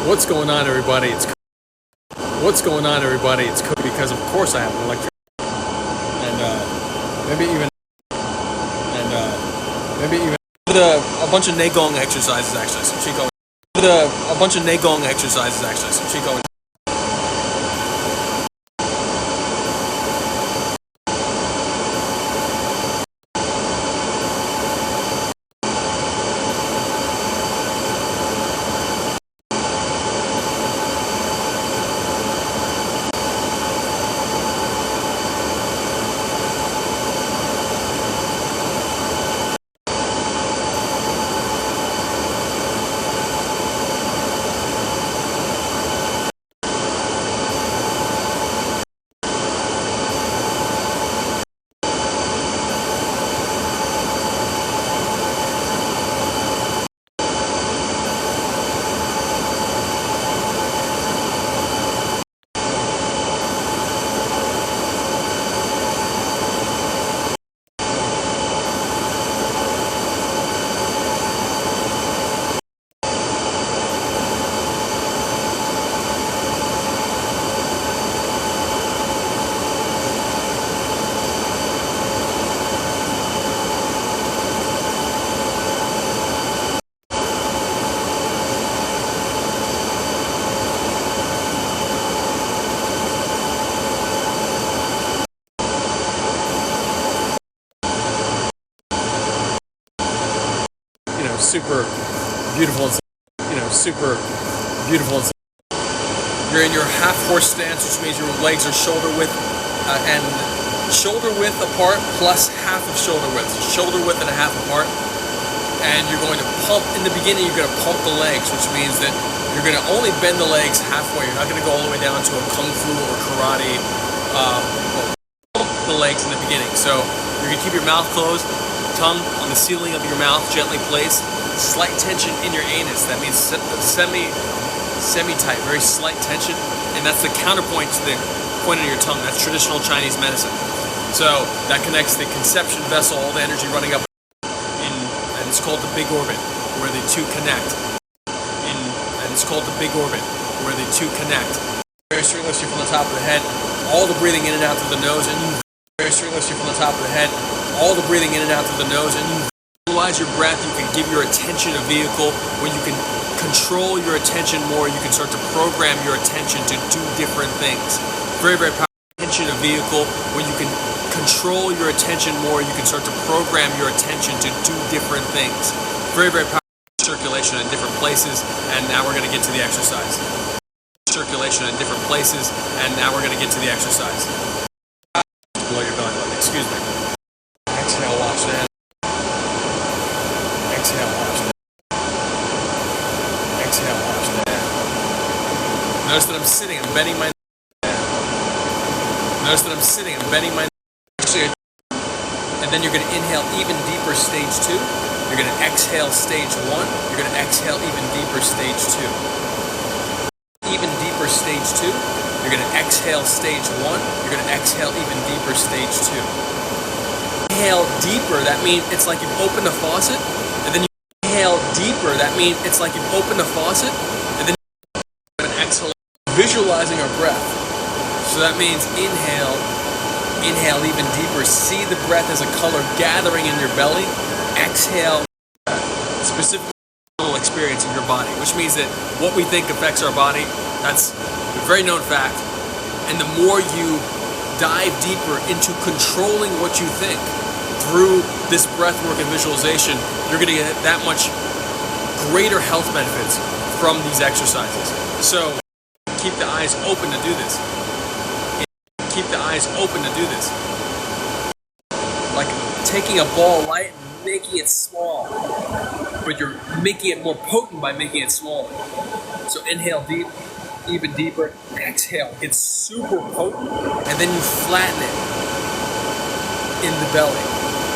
What's going on, everybody? What's going on, everybody? It's Cody, because of course I have an electric, and maybe even a bunch of Qigong exercises actually. Some Qigong, a bunch of Qigong exercises actually. Some Qigong. Super beautiful, super beautiful. You're in your half horse stance, which means your legs are shoulder width apart plus half of shoulder width. So shoulder width and a half apart. And you're going to pump, in the beginning you're going to pump the legs, which means that you're going to only bend the legs halfway. You're not going to go all the way down to a kung fu or karate. Pump the legs in the beginning. So you're going to keep your mouth closed, tongue on the ceiling of your mouth, gently placed. Slight tension in your anus. That means semi-tight, very slight tension, and that's the counterpoint to the point of your tongue. That's traditional Chinese medicine. So that connects the conception vessel, all the energy running up and it's called the big orbit, where the two connect. And it's called the big orbit, where the two connect. Very stringless, from the top of the head, all the breathing in and out through the nose, and you very stringless, from the top of the head, all the breathing in and out through the nose, and you visualize your breath. You can give your attention a vehicle where you can control your attention more. You can start to program your attention to do different things. Very, very powerful. Attention a vehicle where you can control your attention more. You can start to program your attention to do different things. Very, very powerful. Circulation in different places, and now we're going to get to the exercise. Circulation in different places, and now we're going to get to the exercise. Below your belly button. Excuse me. Exhale, watch that. Exhale, watch that. Exhale, watch that. Notice that I'm sitting, I'm bending my neck. Notice that I'm sitting, I'm bending my neck. And then you're going to inhale even deeper, stage 2. You're going to exhale, stage 1. You're going to exhale even deeper, stage 2. Even deeper, stage 2. You're going to exhale, stage 1. You're going to exhale even deeper, stage 2. Inhale deeper, that means it's like you've opened a faucet. And then you inhale deeper, that means it's like you've opened a faucet, and then you exhale, visualizing our breath. So that means inhale even deeper, see the breath as a color gathering in your belly, exhale, specifically experience in your body, which means that what we think affects our body. That's a very known fact. And the more you dive deeper into controlling what you think, through this breath work and visualization, you're going to get that much greater health benefits from these exercises. So keep the eyes open to do this. Keep the eyes open to do this. Like taking a ball light and making it small, but you're making it more potent by making it smaller. So inhale deep, even deeper, exhale, it's super potent, and then you flatten it in the belly.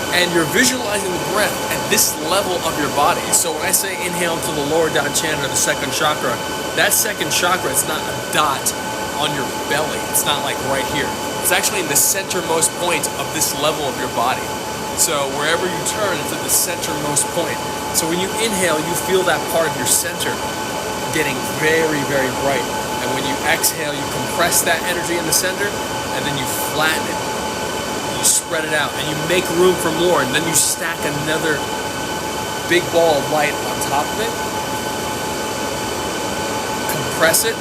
And you're visualizing the breath at this level of your body. So when I say inhale to the lower Dan Chan, or the second chakra, that second chakra is not a dot on your belly. It's not like right here. It's actually in the centermost point of this level of your body. So wherever you turn, it's at the centermost point. So when you inhale, you feel that part of your center getting very, very bright. And when you exhale, you compress that energy in the center, and then you flatten it. You spread it out, and you make room for more, and then you stack another big ball of light on top of it, compress it,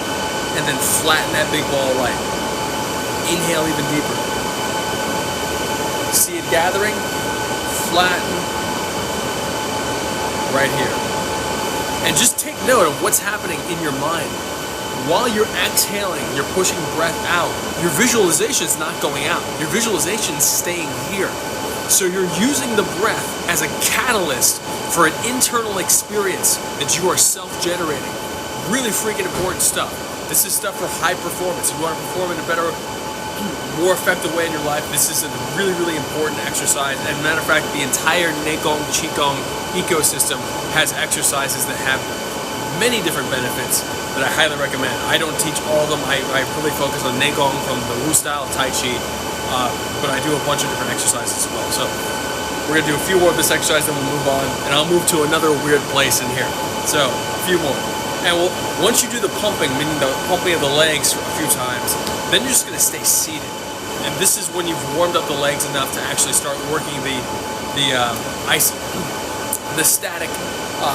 and then flatten that big ball of light. Inhale even deeper. See it gathering, flatten, right here. And just take note of what's happening in your mind. While you're exhaling, you're pushing breath out, your visualization is not going out. Your visualization is staying here. So you're using the breath as a catalyst for an internal experience that you are self-generating. Really freaking important stuff. This is stuff for high performance. You want to perform in a better, more effective way in your life. This is a really, really important exercise. And matter of fact, the entire Qigong ecosystem has exercises that have many different benefits that I highly recommend. I don't teach all of them. I really focus on Qigong from the Wu style of Tai Chi, but I do a bunch of different exercises as well. So we're gonna do a few more of this exercise, then we'll move on, and I'll move to another weird place in here. So a few more. And once you do the pumping, meaning the pumping of the legs a few times, then you're just gonna stay seated. And this is when you've warmed up the legs enough to actually start working the static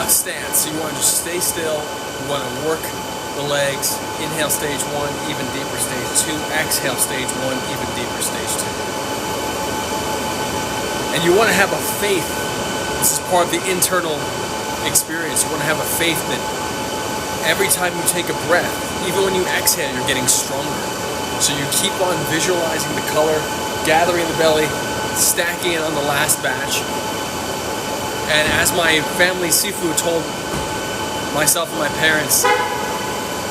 stance. So you want to just stay still. You want to work the legs. Inhale stage 1, even deeper stage 2. Exhale stage 1, even deeper stage 2. And you want to have a faith. This is part of the internal experience. You want to have a faith that every time you take a breath, even when you exhale, you're getting stronger. So you keep on visualizing the color, gathering the belly, stacking it on the last batch. And as my family Sifu told myself and my parents,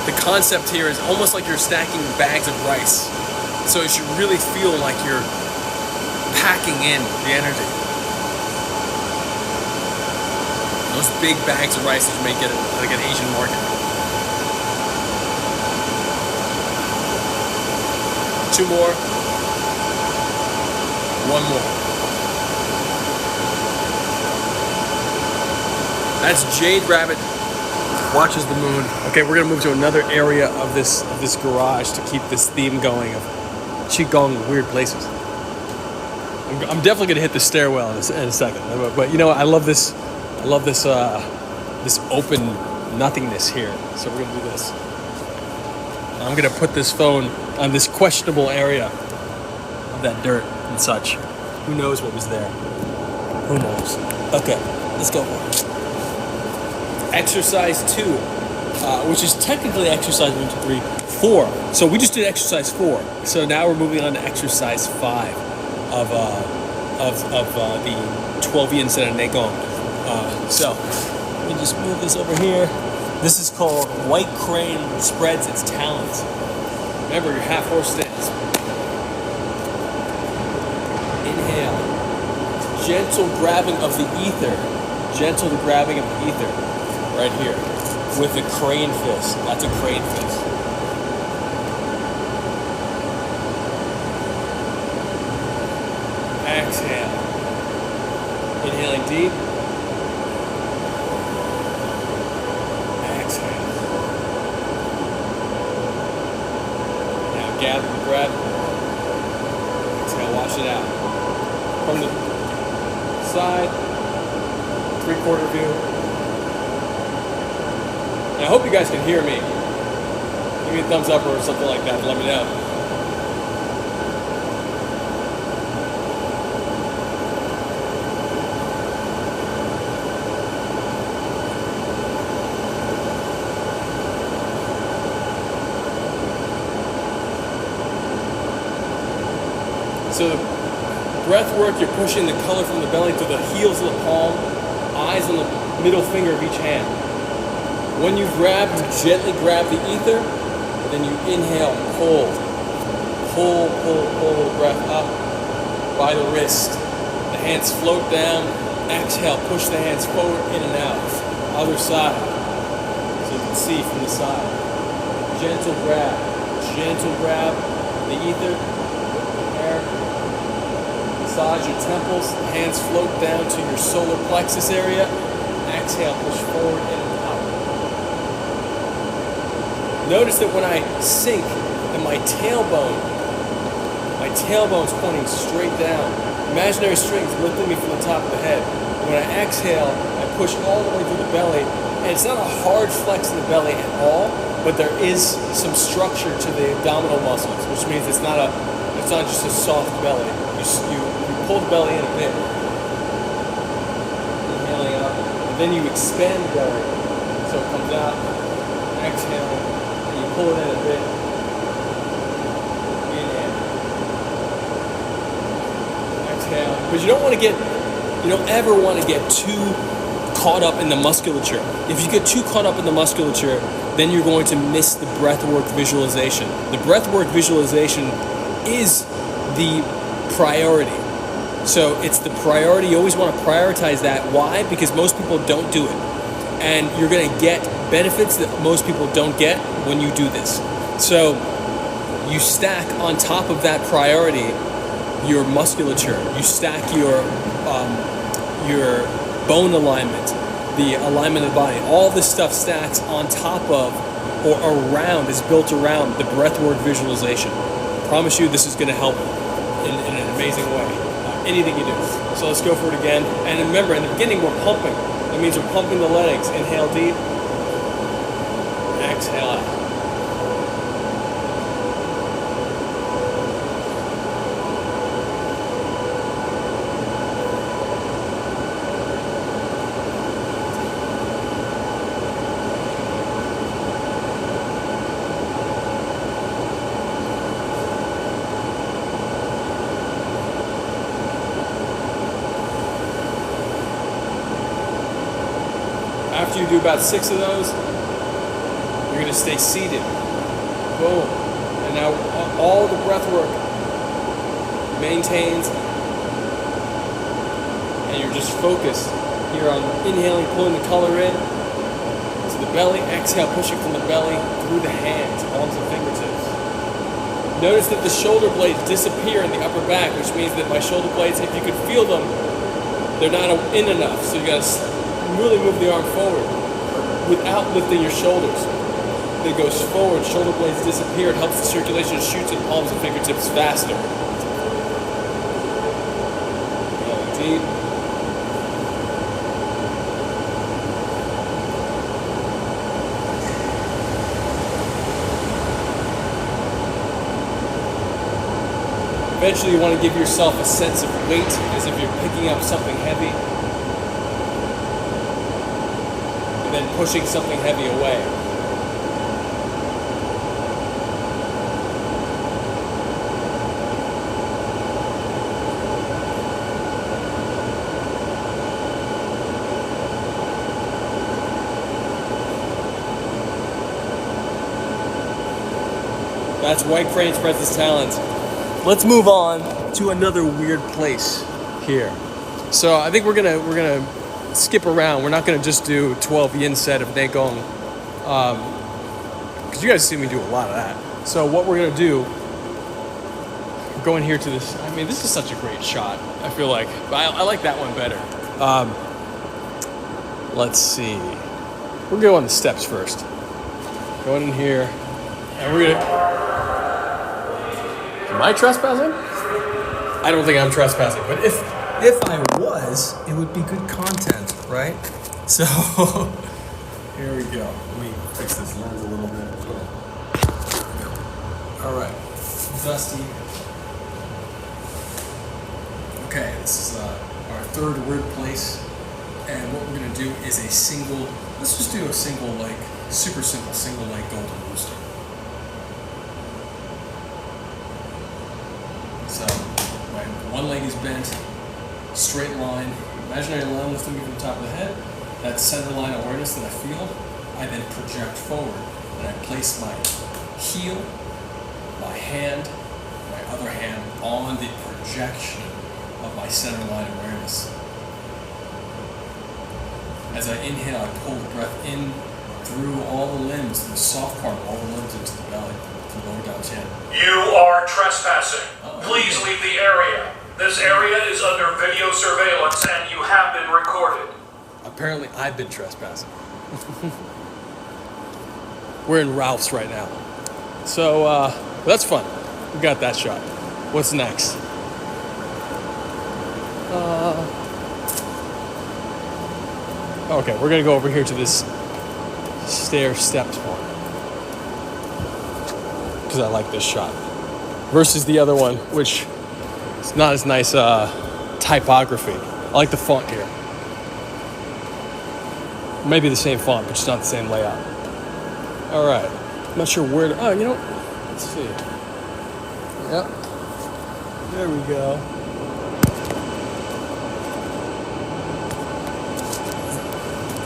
the concept here is almost like you're stacking bags of rice. So it should really feel like you're packing in the energy. Those big bags of rice that you may get at like an Asian market. 2 more. 1 more. That's Jade Rabbit watches the moon. Okay, we're gonna move to another area of this garage to keep this theme going of Qigong weird places. I'm definitely gonna hit the stairwell in a second, but you know what? I love this this open nothingness here. So we're gonna do this. I'm gonna put this phone on this questionable area of that dirt and such. Who knows what was there? Who knows? Okay, let's go for it. Exercise 2, which is technically exercise 1, 2, 3, 4. So we just did exercise 4. So now we're moving on to exercise 5 of the 12-yin set of Qigong. So let me just move this over here. This is called White Crane Spreads Its Talons. Remember your half horse stance. Inhale. Gentle grabbing of the ether. Gentle grabbing of the ether. Right here. With a crane fist. That's a crane fist. Exhale. Inhaling deep. Exhale. Now gather the breath. Exhale, wash it out. From the side, 3/4 view. And I hope you guys can hear me. Give me a thumbs up or something like that to let me know. So breath work, you're pushing the color from the belly to the heels of the palm, eyes on the middle finger of each hand. When you grab, you gently grab the ether, and then you inhale, pull. Pull the breath up by the wrist. The hands float down, exhale, push the hands forward, in and out. Other side, so you can see from the side. Gentle grab the ether, air. Massage your temples, the hands float down to your solar plexus area. Exhale, push forward, in and out. Notice that when I sink, and my tailbone's pointing straight down. Imaginary strings lifting me from the top of the head. When I exhale, I push all the way through the belly, and it's not a hard flex in the belly at all, but there is some structure to the abdominal muscles, which means it's not just a soft belly. You pull the belly in a bit, inhaling up, and then you expand the belly, so it comes out, exhale, and you pull it in a bit, inhale, exhale. But you don't ever want to get too caught up in the musculature. If you get too caught up in the musculature, then you're going to miss the breathwork visualization. The breathwork visualization is the priority. So it's the priority. You always want to prioritize that. Why? Because most people don't do it. And you're going to get benefits that most people don't get when you do this. So you stack on top of that priority your musculature. You stack your bone alignment, the alignment of the body. All this stuff stacks on top of or around, is built around the breathwork visualization. I promise you this is going to help in an amazing way. Anything you do. So let's go for it again. And remember, in the beginning we're pumping. That means we're pumping the legs. Inhale deep. Exhale out. After you do about 6 of those, you're going to stay seated. Boom. And now all the breath work maintains, and you're just focused here on inhaling, pulling the color in to the belly, exhale, pushing from the belly through the hands, palms and fingertips. Notice that the shoulder blades disappear in the upper back, which means that my shoulder blades, if you could feel them, they're not in enough. So you got to really move the arm forward without lifting your shoulders. It goes forward, shoulder blades disappear, it helps the circulation shoot to the palms and fingertips faster. Going deep. Eventually you want to give yourself a sense of weight as if you're picking up something heavy. Then pushing something heavy away. That's White Crane spreads his talents. Let's move on to another weird place here. So I think we're gonna skip around. We're not going to just do 12 yin set of Qigong, because you guys see me do a lot of that. So what we're going to do, we're going here to this. I mean, this is such a great shot. I feel like I like that one better. Let's see. We'll go on the steps first. Going in here, and we're gonna. Am I trespassing? I don't think I'm trespassing, but if I was, it would be good content, right? So, here we go. Let me fix this lens a little bit. All right, dusty. Okay, this is our third word place, and what we're gonna do is a single. Let's just do a single leg, super simple single leg golden rooster. So, my one leg is bent. Straight line, imaginary line lifting me from the top of the head. That center line awareness that I feel, I then project forward, and I place my heel, my hand, my other hand on the projection of my center line awareness. As I inhale, I pull the breath in through all the limbs, the soft part of all the limbs into the belly, to lower down chin. You are trespassing. Please leave the area. This area is under video surveillance and you have been recorded. Apparently I've been trespassing. We're in Ralph's right now. So that's fun. We got that shot. What's next? Okay, we're gonna go over here to this stair-stepped one because I like this shot versus the other one, which is not as nice typography. I like the font here. Maybe the same font, but just not the same layout. All right, I'm not sure where to, oh, you know, let's see. Yep, there we go.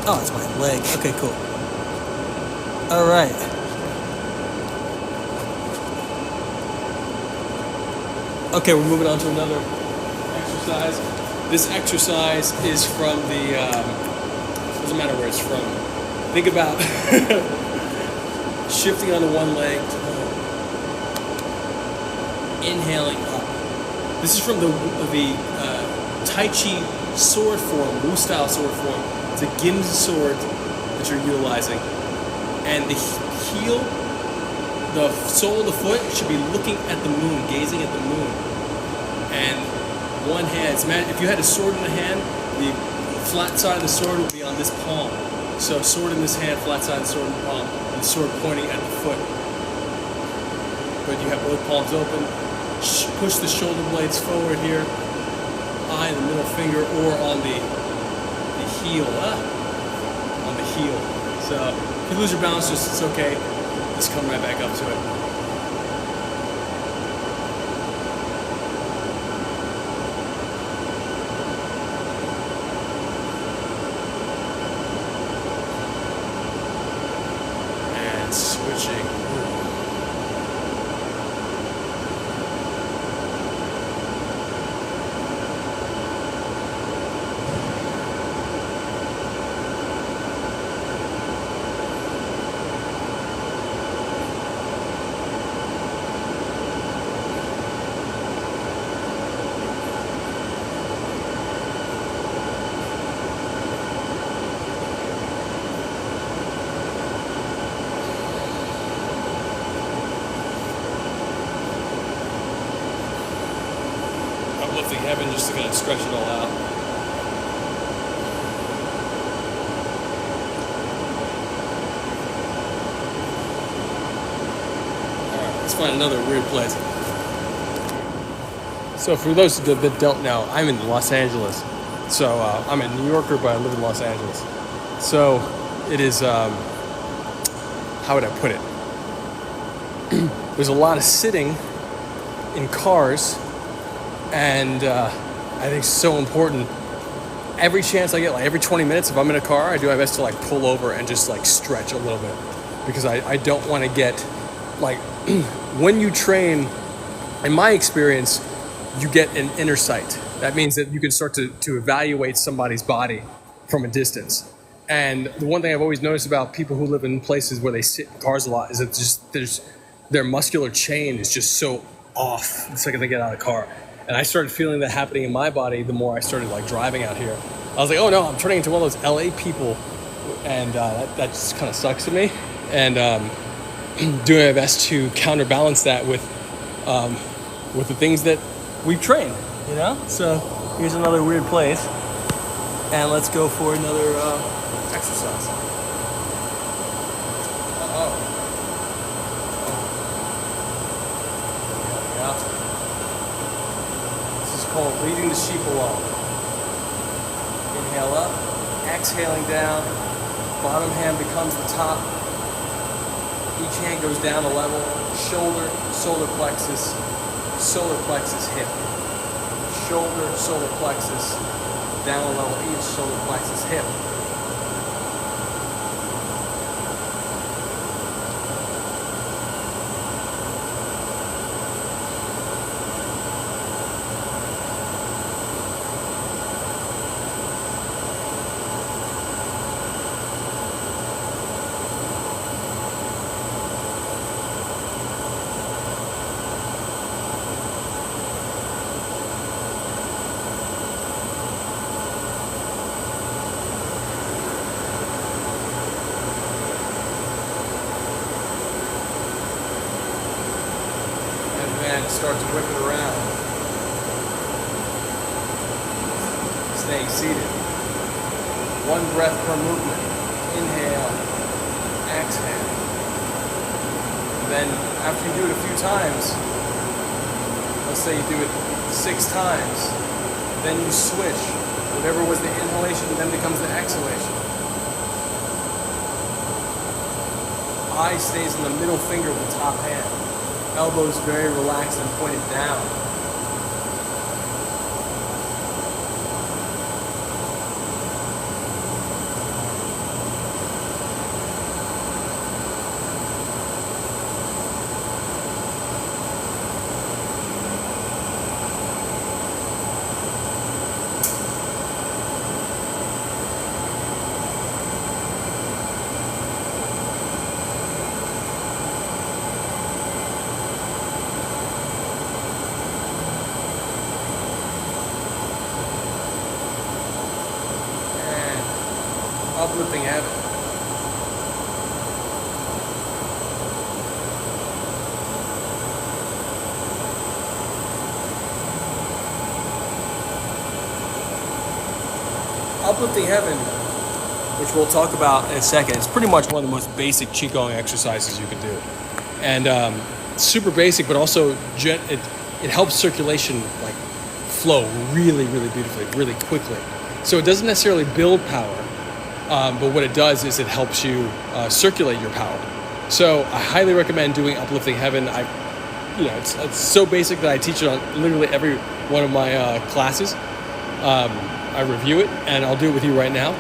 Oh, it's my leg. Okay, cool. All right. Okay, we're moving on to another exercise. This exercise is from the, doesn't matter where it's from. Think about shifting onto one leg, inhaling up. This is from the Tai Chi sword form, Wu style sword form. It's a Ginza sword that you're utilizing. And the heel, the sole of the foot should be looking at the moon, gazing at the moon. And one hand, if you had a sword in the hand, the flat side of the sword would be on this palm. So sword in this hand, flat side of the sword in the palm, and the sword pointing at the foot. But you have both palms open. Push the shoulder blades forward here, eye the middle finger, or on the heel, on the heel. So if you lose your balance, it's okay. Just come right back up to it. And switching. Uplifting heaven just to kind of stretch it all out. Alright, let's find another weird place. So for those that don't know, I'm in Los Angeles. So I'm a New Yorker, but I live in Los Angeles. So it is, how would I put it? There's a lot of sitting in cars. And I think it's so important. Every chance I get, like every 20 minutes, if I'm in a car, I do my best to like pull over and just like stretch a little bit. Because I don't want to get, like, when you train, in my experience, you get an inner sight. That means that you can start to evaluate somebody's body from a distance. And the one thing I've always noticed about people who live in places where they sit in cars a lot is that their muscular chain is just so off the second they get out of the car. And I started feeling that happening in my body the more I started like driving out here. I was like, oh no, I'm turning into one of those LA people, and that just kind of sucks to me. And doing my best to counterbalance that with the things that we've trained, you know. So here's another weird place, and let's go for another exercise. Called leading the sheep along. Inhale up, exhaling down, bottom hand becomes the top. Each hand goes down a level, shoulder, solar plexus, hip. Shoulder, solar plexus, down a level, each solar plexus, hip. start to whip it around. Staying seated. 1 breath per movement. Inhale, exhale. And then after you do it a few times, let's say you do it 6 times, then you switch. Whatever was the inhalation then becomes the exhalation. Eye stays on the middle finger of the top hand. Elbows very relaxed and pointed down. Uplifting heaven. Uplifting heaven, which we'll talk about in a second, it's pretty much one of the most basic Qigong exercises you can do. And super basic, but also it helps circulation like flow really, really beautifully, really quickly. So it doesn't necessarily build power. But what it does is it helps you circulate your power. So I highly recommend doing Uplifting Heaven. It's so basic that I teach it on literally every one of my classes. I review it, and I'll do it with you right now.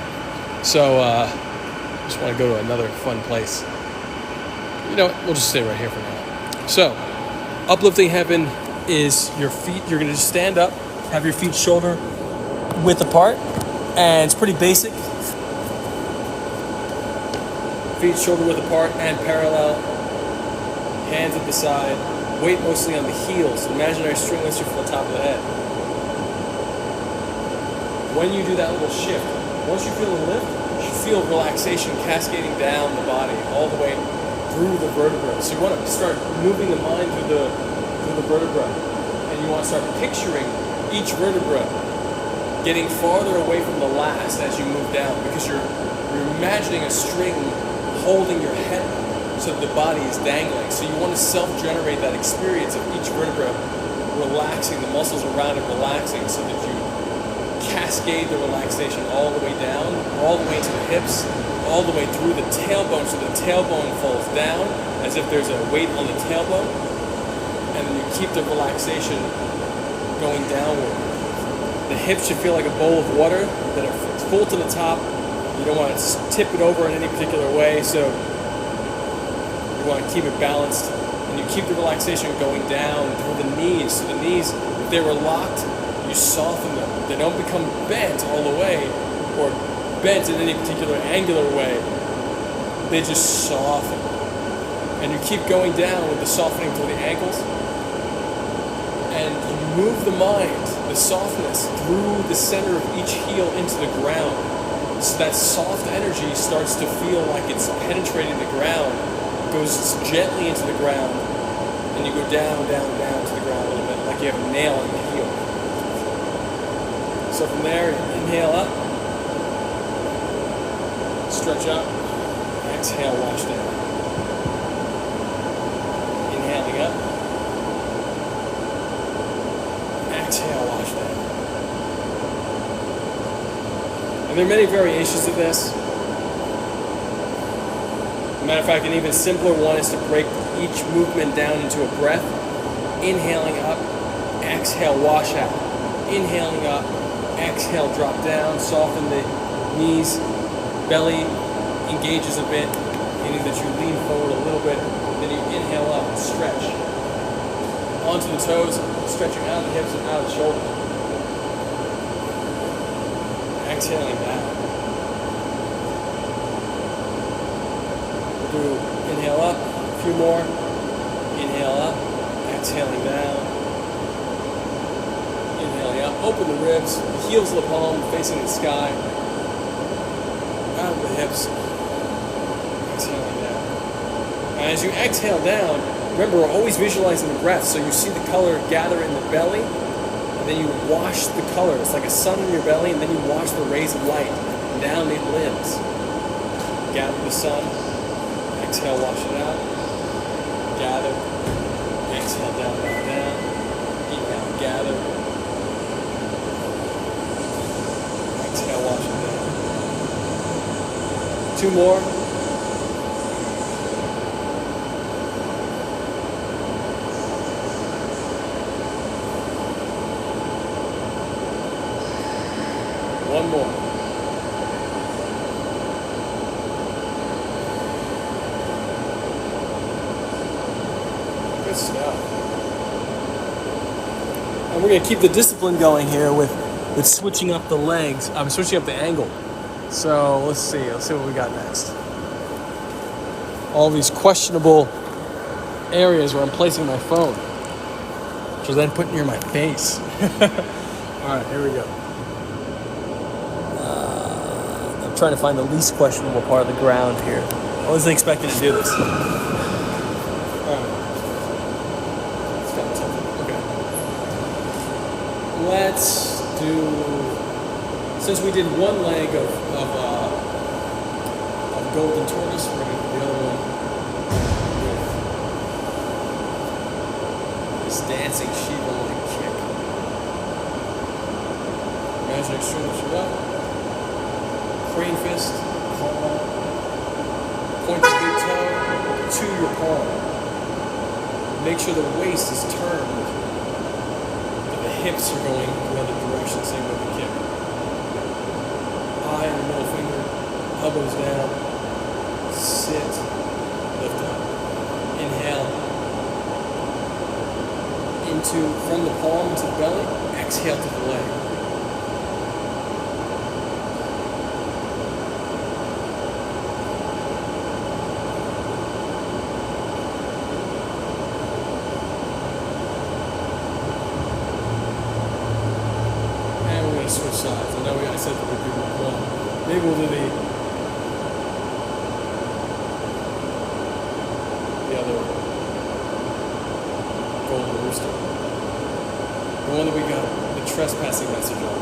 So just want to go to another fun place. We'll just stay right here for now. So Uplifting Heaven is your feet. You're going to just stand up, have your feet shoulder width apart, and it's pretty basic. Feet shoulder width apart and parallel. Hands at the side. Weight mostly on the heels. Imaginary string lifts you from the top of the head. When you do that little shift, once you feel the lift, you feel relaxation cascading down the body all the way through the vertebra. So you want to start moving the mind through the vertebra, and you want to start picturing each vertebra getting farther away from the last as you move down, because you're imagining a string holding your head up so that the body is dangling. So you want to self-generate that experience of each vertebra relaxing, the muscles around it relaxing, so that you cascade the relaxation all the way down, all the way to the hips, all the way through the tailbone, so the tailbone falls down as if there's a weight on the tailbone, and then you keep the relaxation going downward. The hips should feel like a bowl of water that are full to the top. You don't want to tip it over in any particular way, so you want to keep it balanced. And you keep the relaxation going down through the knees. So the knees, if they were locked, you soften them. They don't become bent all the way, or bent in any particular angular way. They just soften. And you keep going down with the softening through the ankles. And you move the mind, the softness, through the center of each heel into the ground. So that soft energy starts to feel like it's penetrating the ground, goes gently into the ground, and you go down, down, down to the ground a little bit, like you have a nail in the heel. So from there, inhale up, stretch up, exhale, wash down. Inhaling up, exhale, wash down. And there are many variations of this. Matter of fact, an even simpler one is to break each movement down into a breath. Inhaling up, exhale, wash out. Inhaling up, exhale, drop down, soften the knees, belly engages a bit, meaning that you lean forward a little bit, then you inhale up and stretch. Onto the toes, stretching out the hips and out the shoulders. Exhaling down. We'll do inhale up, a few more. Inhale up, exhaling down. Inhaling up, open the ribs, heels of the palm facing the sky. Out of the hips. Exhaling down. And as you exhale down, remember, we're always visualizing the breath. So you see the color gather in the belly, and then you wash the color. It's like a sun in your belly, and then you wash the rays of light down the limbs. Gather the sun. Exhale, wash it out. Gather. Exhale, down, down, down. Inhale, gather. Exhale, wash it down. 2 more. One more. Good stuff. And we're going to keep the discipline going here with switching up the legs. I'm switching up the angle. So let's see what we got next. All these questionable areas where I'm placing my phone, which was then put near my face. All right, here we go. I'm trying to find the least questionable part of the ground here. I wasn't expecting to do this. All right. Okay. Let's do. Since we did one leg of golden tortoise, we're going to do the other one with this dancing Shiva-like kick. Imaginary shoulder up. Crane fist, palm, point the big toe to your palm. Make sure the waist is turned, but the hips are going the other direction, same with the kick. Eye and middle finger, elbows down, sit, lift up. Inhale from the palm to the belly, exhale to the leg. Switch sides. I know I said that we'd do one. Maybe we'll do the other golden rooster. The one that we got the trespassing message on.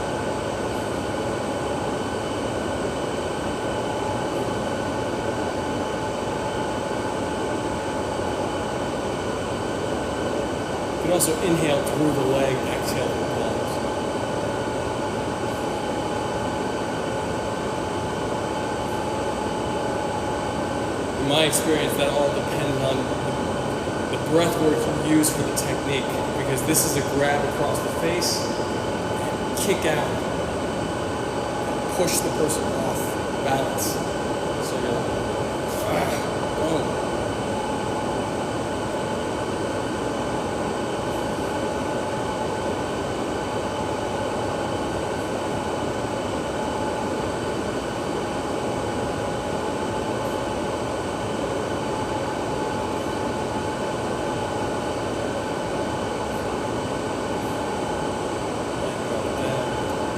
You can also inhale through the leg, exhale through the palms. In my experience, that all depends on the breath work you use for the technique, because this is a grab across the face, kick out, push the person off balance. So you're like, boom.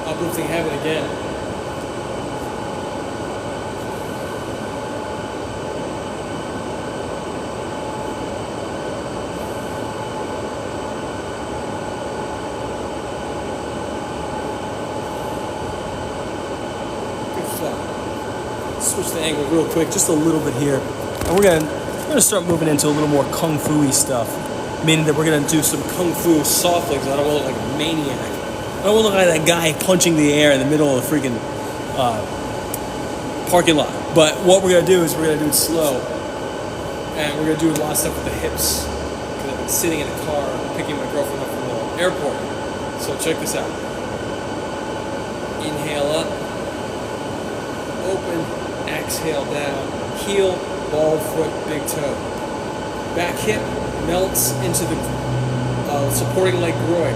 Uplifting heaven again. Good stuff. Switch the angle real quick, just a little bit here, and we're gonna start moving into a little more kung fu-y stuff, meaning that we're gonna do some kung fu soft legs. I don't want to look like a maniac. I don't want to look like that guy punching the air in the middle of the freaking parking lot. But what we're going to do is we're going to do it slow. And we're going to do a lot of stuff with the hips. Because I've been sitting in a car picking my girlfriend up from the airport. So check this out. Inhale up. Open. Exhale down. Heel, ball, foot, big toe. Back hip melts into the supporting leg groin.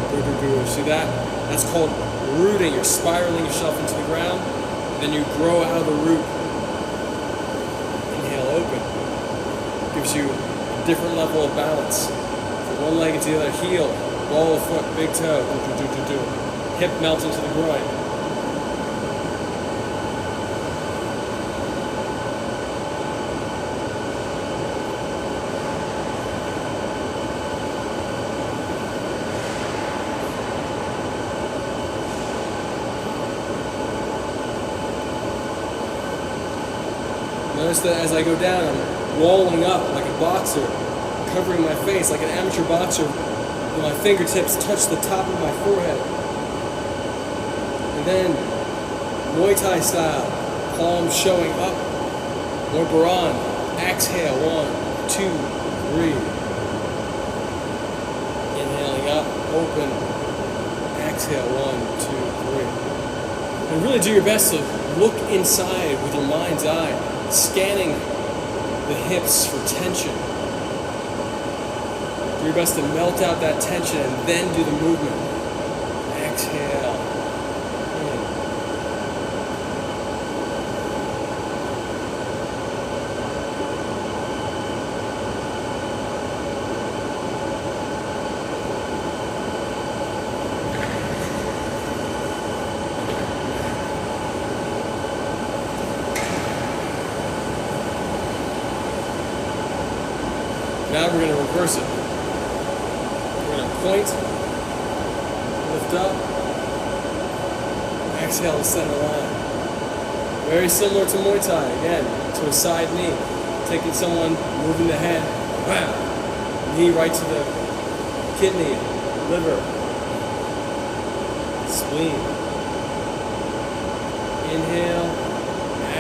See that? That's called rooting. You're spiraling yourself into the ground, and then you grow out of the root. Inhale, open. Gives you a different level of balance. From one leg into the other, heel, ball of foot, big toe. Hip melts into the groin. Notice that as I go down, I'm rolling up like a boxer, covering my face like an amateur boxer. And my fingertips touch the top of my forehead. And then, Muay Thai style, palms showing up. More Baran. Exhale, 1, 2, 3. Inhaling up, open. Exhale, 1, 2, 3. And really do your best to look inside with your mind's eye, scanning the hips for tension. Do your best to melt out that tension and then do the movement. Exhale. In. Now we're going to reverse it. We're going to point, lift up, exhale to center line. Very similar to Muay Thai, again, to a side knee. Taking someone, moving the head, wham, knee right to the kidney, liver, spleen. Inhale,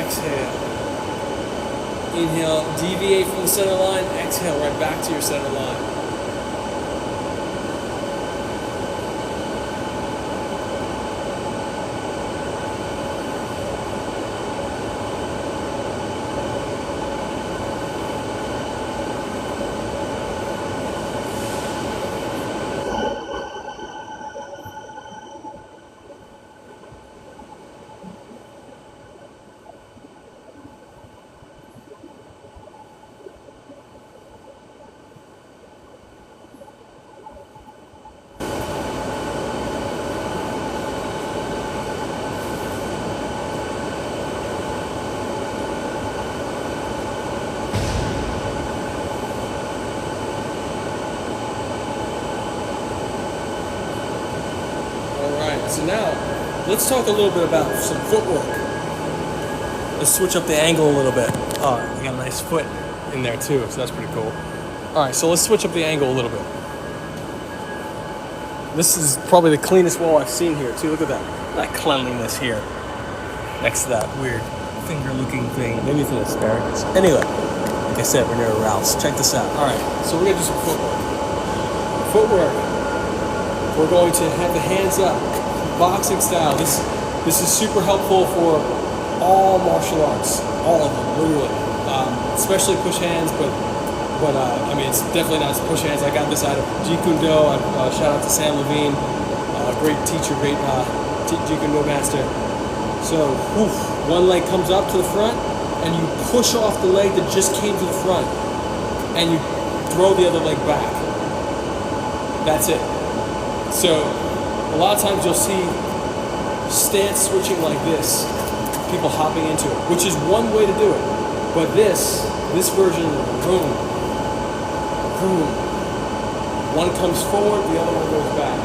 exhale. Inhale, deviate from the center line. Exhale, right back to your center line. So now, let's talk a little bit about some footwork. Let's switch up the angle a little bit. Oh, I got a nice foot in there too, so that's pretty cool. All right, so let's switch up the angle a little bit. This is probably the cleanest wall I've seen here too. Look at that cleanliness here, next to that weird finger-looking thing. Maybe it's an asparagus. Anyway, like I said, we're near a Ralph's. Check this out. All right, so we're gonna do some footwork. We're going to have the hands up. Boxing style. This is super helpful for all martial arts, all of them, literally. Especially push hands, but I mean, it's definitely not push hands. I got this out of Qigong. Shout out to Sam Levine, great teacher, great Qigong master. So, one leg comes up to the front, and you push off the leg that just came to the front, and you throw the other leg back. That's it. So, a lot of times you'll see stance switching like this, people hopping into it, which is one way to do it. But this version, boom, boom. One comes forward, the other one goes back.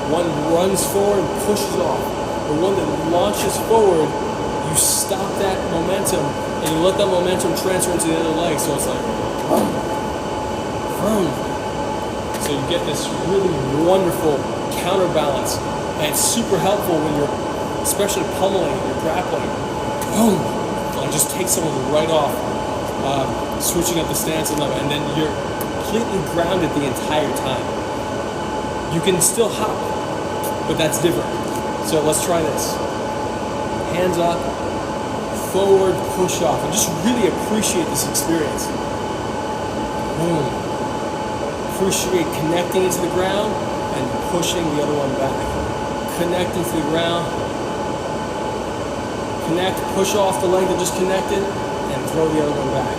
One runs forward and pushes off. The one that launches forward, you stop that momentum and you let that momentum transfer into the other leg. So it's like, boom, boom. So you get this really wonderful counterbalance, and it's super helpful when you're especially pummeling, you're grappling. Boom! And just take someone right off, switching up the stance on them, and then you're completely grounded the entire time. You can still hop, but that's different. So let's try this. Hands up, forward, push off, and just really appreciate this experience. Boom. Appreciate connecting into the ground and pushing the other one back. Connecting to the ground. Connect, push off the leg that just connected, and throw the other one back.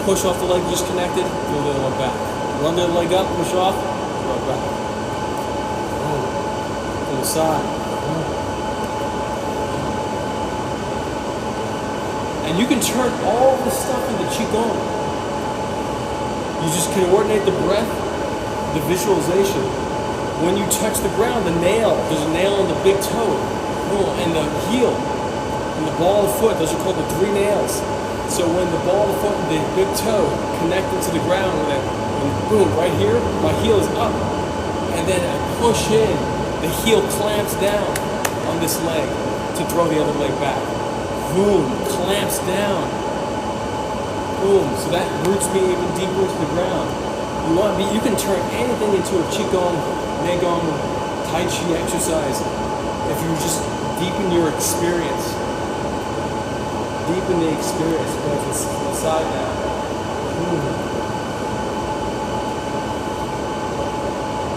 Push off the leg that just connected, throw the other one back. Run the other leg up, push off, throw it back. Boom. From the side. Boom. And you can turn all this stuff into Qigong. You just coordinate the breath, the visualization. When you touch the ground, the nail, there's a nail on the big toe, and the heel, and the ball of the foot, those are called the 3 nails. So when the ball of the foot, the big toe connected to the ground, and boom, right here, my heel is up. And then I push in, the heel clamps down on this leg to throw the other leg back. Boom, clamps down. Boom, so that roots me even deeper into the ground. You can turn anything into a Qigong, Neigong, Tai Chi exercise if you just deepen your experience. Deepen the experience, go to the side now.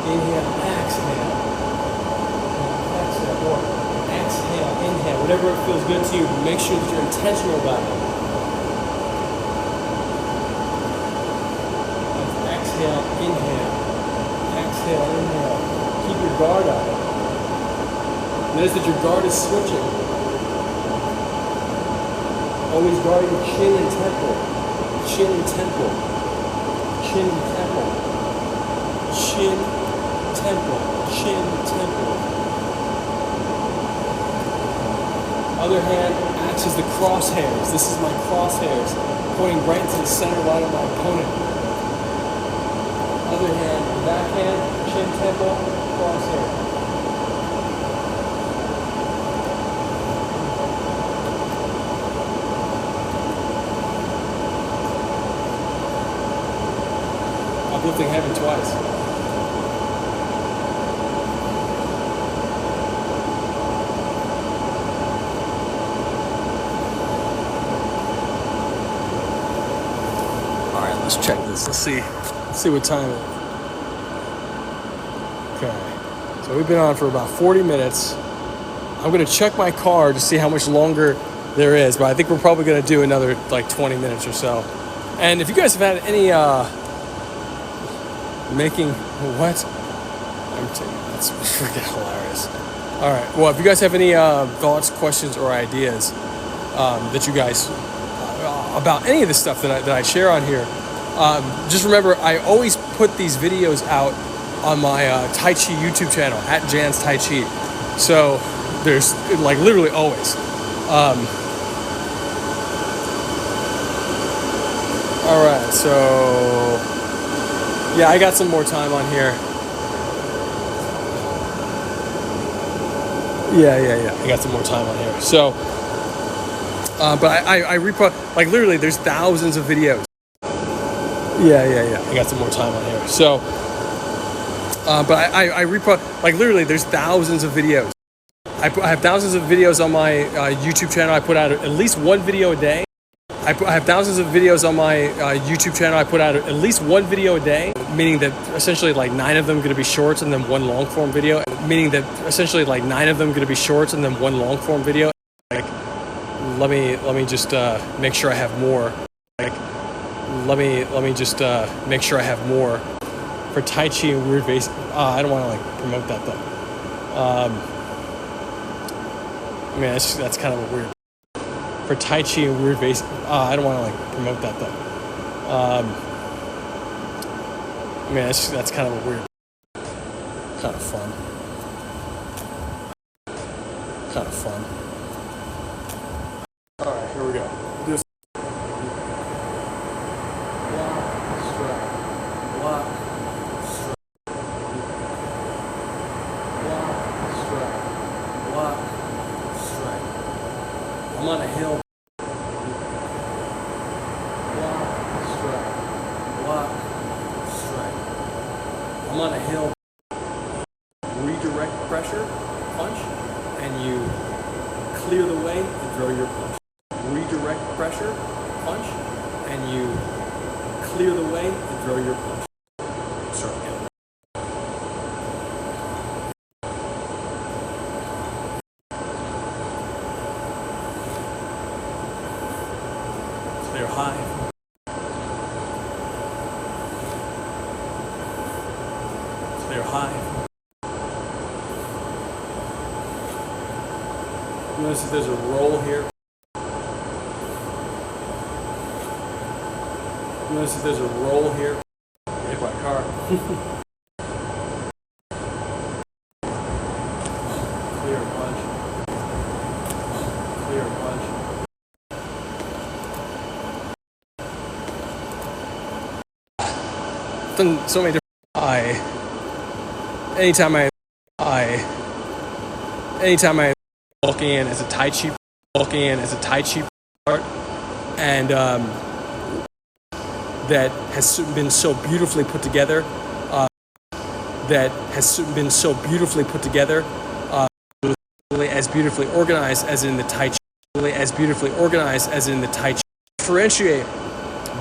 Inhale, exhale. Exhale, more. Exhale, inhale. Whatever it feels good to you, but make sure that you're intentional about it. Exhale, inhale. Exhale, inhale. Keep your guard up. Notice that your guard is switching. Always guarding the chin and temple. Chin and temple. Chin and temple. Chin, temple. Chin, temple. Other hand acts as the crosshairs. This is my crosshairs, pointing right into the center line of my opponent. Other hand, backhand, chin, temple, crosshair. Uplifting heaven twice. All right, let's check this. Let's see what time it is. Okay, so we've been on for about 40 minutes. I'm gonna check my card to see how much longer there is, but I think we're probably gonna do another like 20 minutes or so. And if you guys have had any making what? That's freaking hilarious. All right. Well, if you guys have any thoughts, questions, or ideas that you guys about any of the stuff that I share on here, just remember I always put these videos out on my Tai Chi YouTube channel at Jan's Tai Chi. So there's like literally always. All right. So. Yeah, I got some more time on here. Yeah. I got some more time on here. So, but I like literally, there's thousands of videos. Yeah. I got some more time on here. So, but I like literally, there's thousands of videos. I have thousands of videos on my YouTube channel. I put out at least one video a day. I have thousands of videos on my YouTube channel. I put out at least one video a day, meaning that essentially like 9 of them going to be shorts and then one long form video. Meaning that essentially like 9 of them going to be shorts and then one long form video. Like, let me just make sure I have more. Like, let me just make sure I have more for Tai Chi and weird base. I don't want to like promote that though. I mean that's kind of a weird. For Tai Chi and weird base. I don't want to like promote that though. I mean that's kind of a weird. Kind of fun. All right, here we go. This block, strike. I'm on a hill. I'm on a hill. Redirect pressure, punch, and you clear the way and throw your punch. Redirect pressure, punch, and you clear the way and throw your punch. Start again. Clear high. Clear high. Notice that there's a roll here. Notice that there's a roll here. Hit by a car. Clear punch. Clear punch. done so many different. Anytime I walking in as a Tai Chi, art, and that has been so beautifully put together. As beautifully organized as in the Tai Chi. Differentiate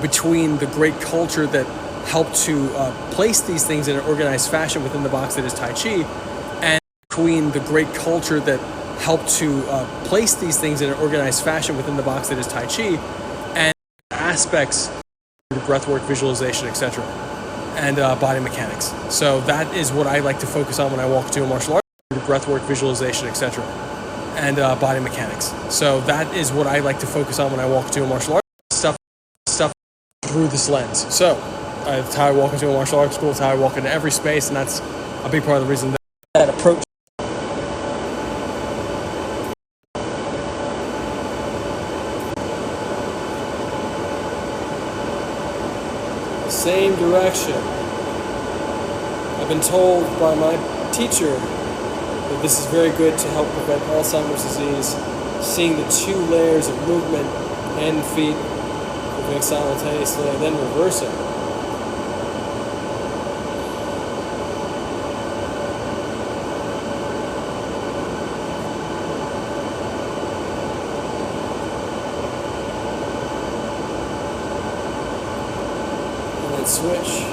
between the great culture that helped to place these things in an organized fashion within the box that is Tai Chi, and between the great culture that helped to place these things in an organized fashion within the box that is Tai Chi, and aspects of breathwork, visualization, etc., and body mechanics. So that is what I like to focus on when I walk into a martial art. Breathwork, visualization, etc., and body mechanics. So that is what I like to focus on when I walk into a martial art. Stuff through this lens. So that's how I walk into a martial arts school. It's how I walk into every space, and that's a big part of the reason that approach. Same direction. I've been told by my teacher that this is very good to help prevent Alzheimer's disease. Seeing the two layers of movement, hand and feet, moving simultaneously, and then reversing. And then switch.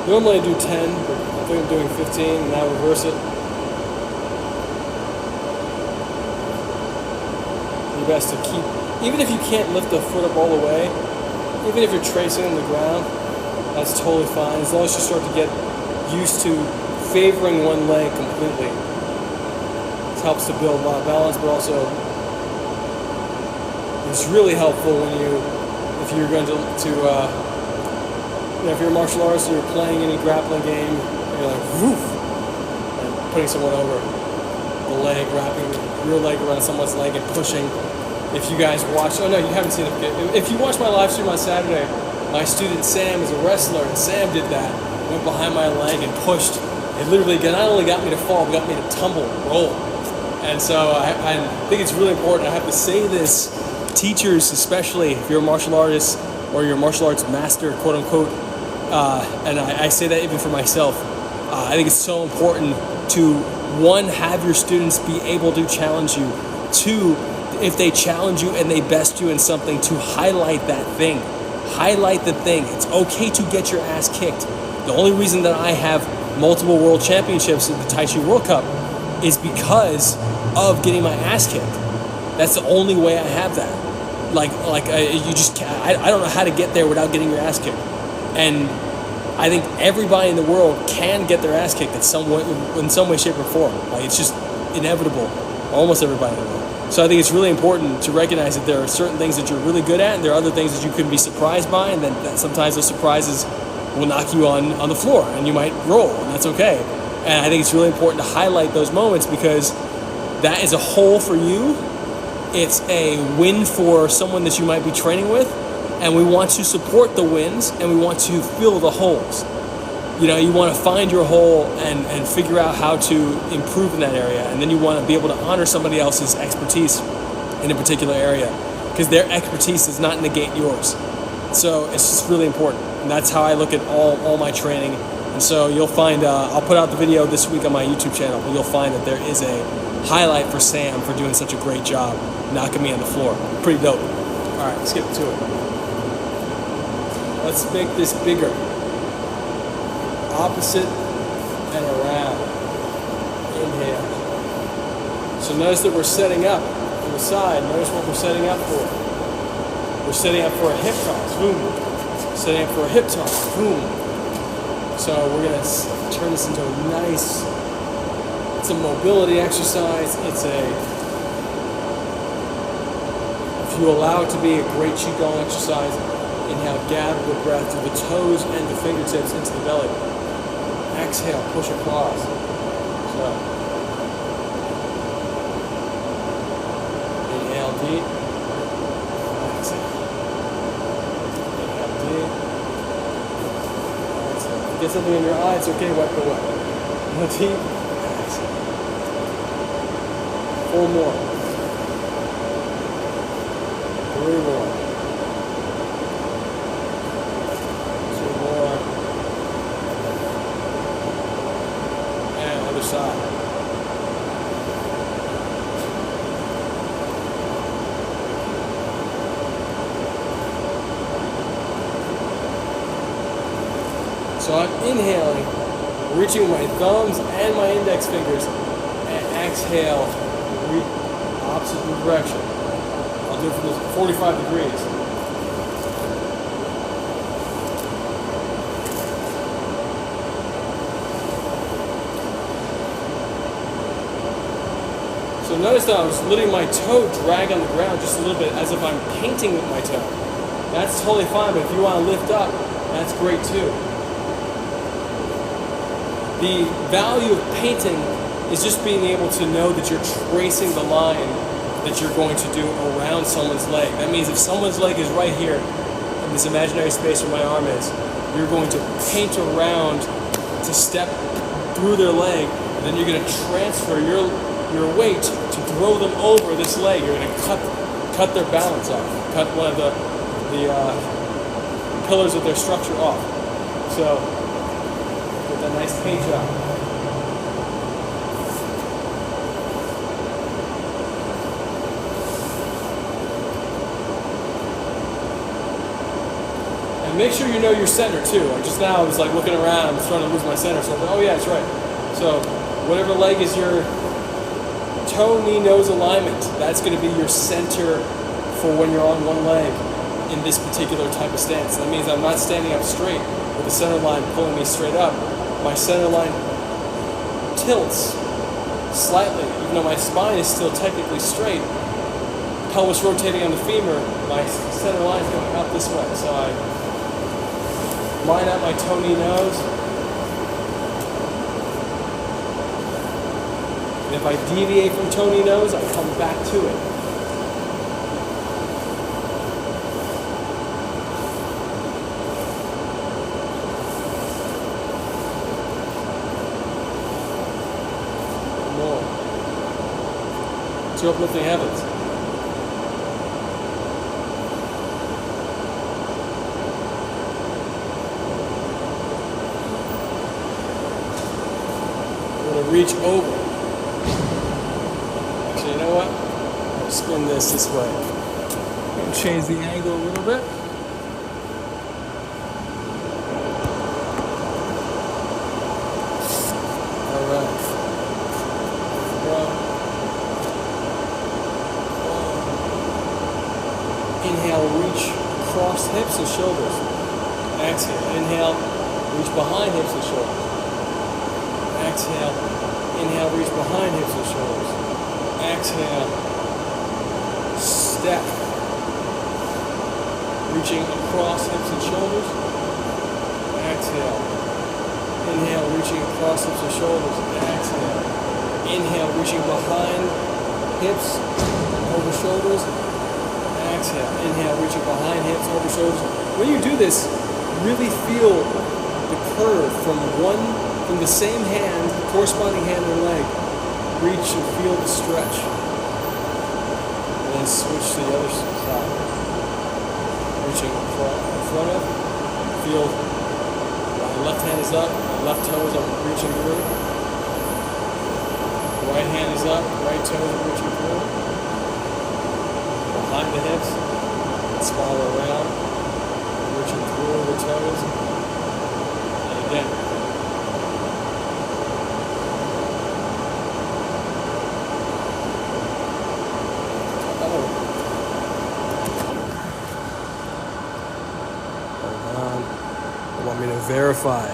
Normally I do 10, but I think I'm doing 15, and now reverse it. Your best to keep, even if you can't lift the foot up all the way, even if you're tracing on the ground, that's totally fine, as long as you start to get used to favoring one leg completely. It helps to build a lot of balance, but also it's really helpful when if you're going to if you're a martial artist and you're playing any grappling game, you're like, woof, and putting someone over the leg, wrapping your leg around someone's leg and pushing. If you guys watch, oh no, you haven't seen it. If you watch my live stream on Saturday, my student Sam is a wrestler, and Sam did that. Went behind my leg and pushed. It literally not only got me to fall, but got me to tumble, roll. And so I think it's really important. I have to say this, teachers, especially if you're a martial artist or you're a martial arts master, quote unquote, and I say that even for myself. I think it's so important to, one, have your students be able to challenge you. Two, if they challenge you and they best you in something, to highlight that thing. Highlight the thing. It's okay to get your ass kicked. The only reason that I have multiple world championships at the Tai Chi World Cup is because of getting my ass kicked. That's the only way I have that. You just can't, I don't know how to get there without getting your ass kicked. And I think everybody in the world can get their ass kicked in some way, shape, or form. It's just inevitable. Almost everybody in the world. So I think it's really important to recognize that there are certain things that you're really good at, and there are other things that you can be surprised by, and that sometimes those surprises will knock you on the floor, and you might roll, and that's okay. And I think it's really important to highlight those moments, because that is a hole for you. It's a win for someone that you might be training with. And we want to support the wins, and we want to fill the holes. You want to find your hole and figure out how to improve in that area. And then you want to be able to honor somebody else's expertise in a particular area, because their expertise does not negate yours. So it's just really important. And that's how I look at all my training. And so you'll find, I'll put out the video this week on my YouTube channel, but you'll find that there is a highlight for Sam for doing such a great job knocking me on the floor. Pretty dope. All right, let's get to it. Let's make this bigger. Opposite and around. Inhale. So notice that we're setting up on the side. Notice what we're setting up for. We're setting up for a hip toss. Boom. Setting up for a hip toss. Boom. So we're going to turn this into a nice, it's a mobility exercise. If you allow it to be a great Qigong exercise, inhale, gather the breath through the toes and the fingertips into the belly. Exhale, push across. So something in your eye, it's okay, wipe it away. No deep. Exhale. 4 more. 3 more. 2 more. And other side. So I'm inhaling, reaching with my thumbs and my index fingers, and exhale, opposite direction. I'll do it for 45 degrees. So notice that I was letting my toe drag on the ground just a little bit as if I'm painting with my toe. That's totally fine, but if you want to lift up, that's great too. The value of painting is just being able to know that you're tracing the line that you're going to do around someone's leg. That means if someone's leg is right here, in this imaginary space where my arm is, you're going to paint around to step through their leg, and then you're going to transfer your weight to throw them over this leg. You're going to cut their balance off, cut one of the pillars of their structure off. So, get that nice paint job. And make sure you know your center too. Just now I was like looking around, I'm starting to lose my center, so I was like, oh yeah, that's right. So, whatever leg is your toe, knee, nose alignment, that's going to be your center for when you're on one leg in this particular type of stance. That means I'm not standing up straight with the center line pulling me straight up. My center line tilts slightly, even though my spine is still technically straight. Pelvis rotating on the femur, my center line is going up this way. So I line up my toe, knee, nose. And if I deviate from toe, knee, nose, I come back to it. More. Two uplifting heavens. I'm going to reach over. You know what? I'll spin this way. And change the angle a little bit. All right. Inhale, reach across hips and shoulders. Exhale. Inhale, reach behind hips and shoulders. Exhale. Inhale, reach behind hips and shoulders. Exhale, step, reaching across hips and shoulders. Exhale, inhale, reaching across hips and shoulders. Exhale, inhale, reaching behind hips, over shoulders. Exhale, inhale, reaching behind hips, over shoulders. When you do this, really feel the curve from the same hand, the corresponding hand or leg. Reach and feel the stretch. And then switch to the other side. Reaching in front of. Feel my left hand is up, my left toes I'm reaching through. Right hand is up, right toes I'm reaching through. Behind the hips, spiral around, reaching through the toes. And again. Want me to verify?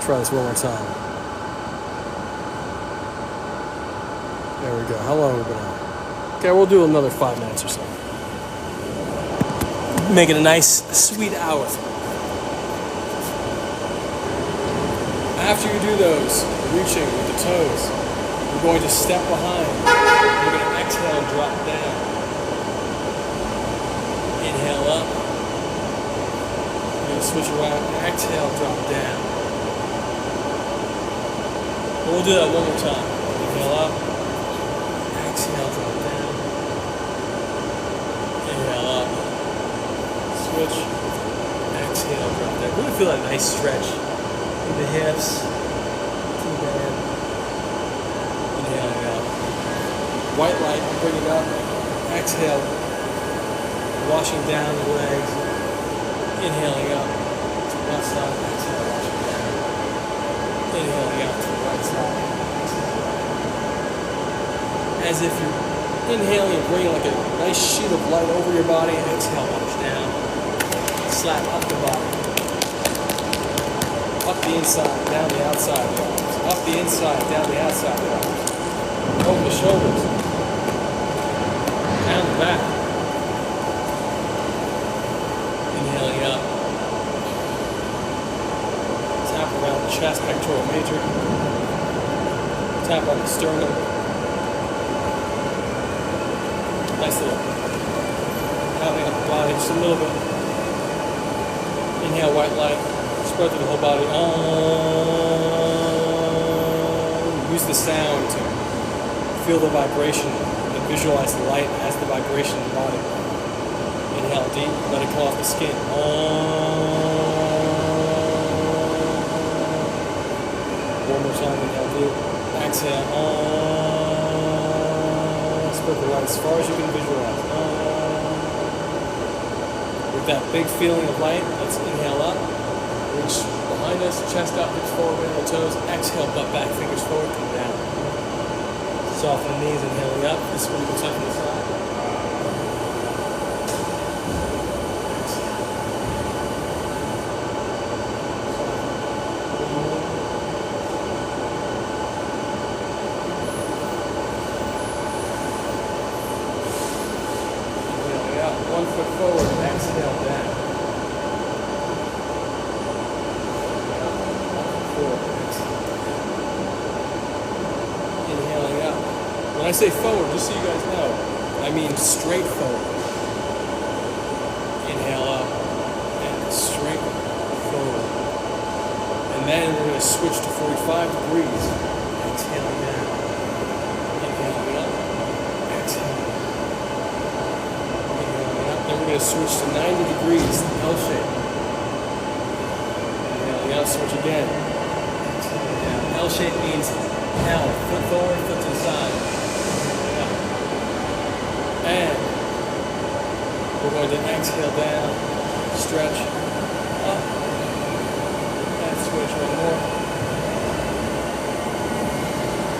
Try this one more time. There we go. How long have we been on? Okay, we'll do another 5 minutes or so. Make it a nice, sweet hour. After you do those, reaching with the toes, you're going to step behind. You're going to exhale and drop down. Inhale up. Switch around, exhale, drop down. So we'll do that one more time. Inhale up. Exhale, drop down. Inhale up. Switch. Exhale, drop down. Really feel that nice stretch in the hips. T-band. Inhaling out. White light, bring it up. Exhale. Washing down the legs. Inhaling up to the left side. Exhale, washing down. Inhaling out to the right side. As if you're inhaling and bringing like a nice sheet of light over your body. Exhale, wash down. Slap up the body. Up the inside, down the outside of the arms. Up the inside, down the outside of the arms. Over the shoulders. Down the back. Inhaling up. Tap around the chest, pectoral major. Tap on the sternum. Nice little pounding up the body just a little bit. Inhale, white light. Spread through the whole body. Use the sound to feel the vibration and visualize the light as the vibration in the body. Inhale deep, let it come off the skin. One more time, inhale deep. Exhale. Spread the light as far as you can visualize. With that big feeling of light, let's inhale up. Reach behind us, chest up, hips forward, bend the toes. Exhale, butt back, fingers forward, come down. Soften the knees, inhaling up. This is when you can tuck to the side. Inhaling up, 1 foot forward, exhale down. Inhaling up. When I say forward, just so you guys know, I mean straight forward. Inhale up and straight forward. And then we're going to switch to 45 degrees. Exhaling down. Inhaling up. Exhaling. Inhaling up. Then we're going to switch to 90 degrees, L shape. Inhaling out, switch again. Exhaling down. L shape means L, foot forward, foot to the side. And we're going to exhale down, stretch, up, and switch one more.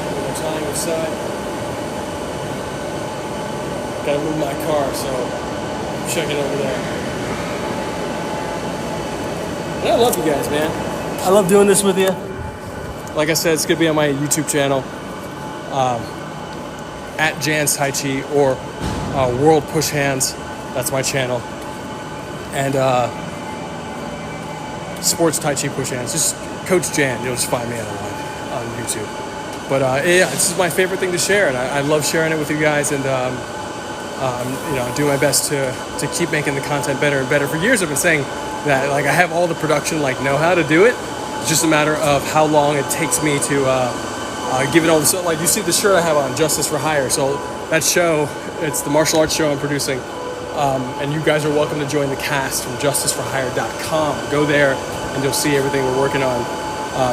One more time, your side. Gotta move my car, so check it over there. And I love you guys, man. I love doing this with you. Like I said, it's going to be on my YouTube channel, at Jan's Tai Chi or World Push Hands. That's my channel. And Sports Tai Chi Push Hands. Just Coach Jan. You'll just find me on YouTube. But yeah, this is my favorite thing to share, and I love sharing it with you guys. And do my best to keep making the content better and better. For years, I've been saying that like I have all the production, know how to do it. It's just a matter of how long it takes me to give it all. So, like you see the shirt I have on, Justice for Hire. So that show, it's the martial arts show I'm producing, and you guys are welcome to join the cast from justiceforhire.com. Go there, and you'll see everything we're working on.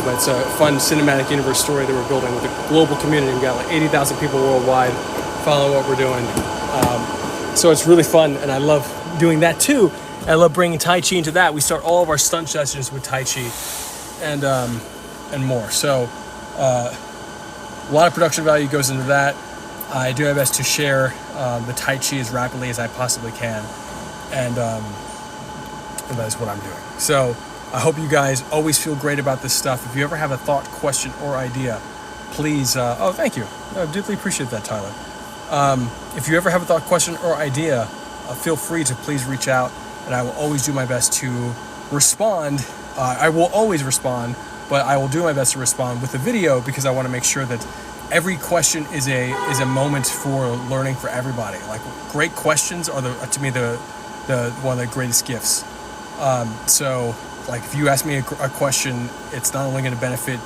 But it's a fun cinematic universe story that we're building with a global community. We've got like 80,000 people worldwide following what we're doing. So it's really fun, and I love doing that too. I love bringing Tai Chi into that. We start all of our stunt sessions with Tai Chi. And more. So a lot of production value goes into that. I do my best to share the Tai Chi as rapidly as I possibly can, and that is what I'm doing. So I hope you guys always feel great about this stuff. If you ever have a thought, question, or idea, please. Oh, thank you. I deeply appreciate that, Tyler. If you ever have a thought, question, or idea, feel free to please reach out, and I will always do my best to respond. I will always respond, but I will do my best to respond with a video because I want to make sure that every question is a moment for learning for everybody. Like great questions are to me the one of the greatest gifts. So like if you ask me a question, it's not only going to benefit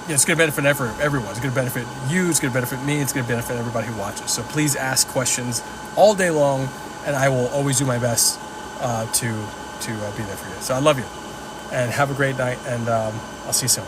it's going to benefit everyone. It's going to benefit you. It's going to benefit me. It's going to benefit everybody who watches. So please ask questions all day long, and I will always do my best to be there for you. So I love you, and have a great night, and I'll see you soon.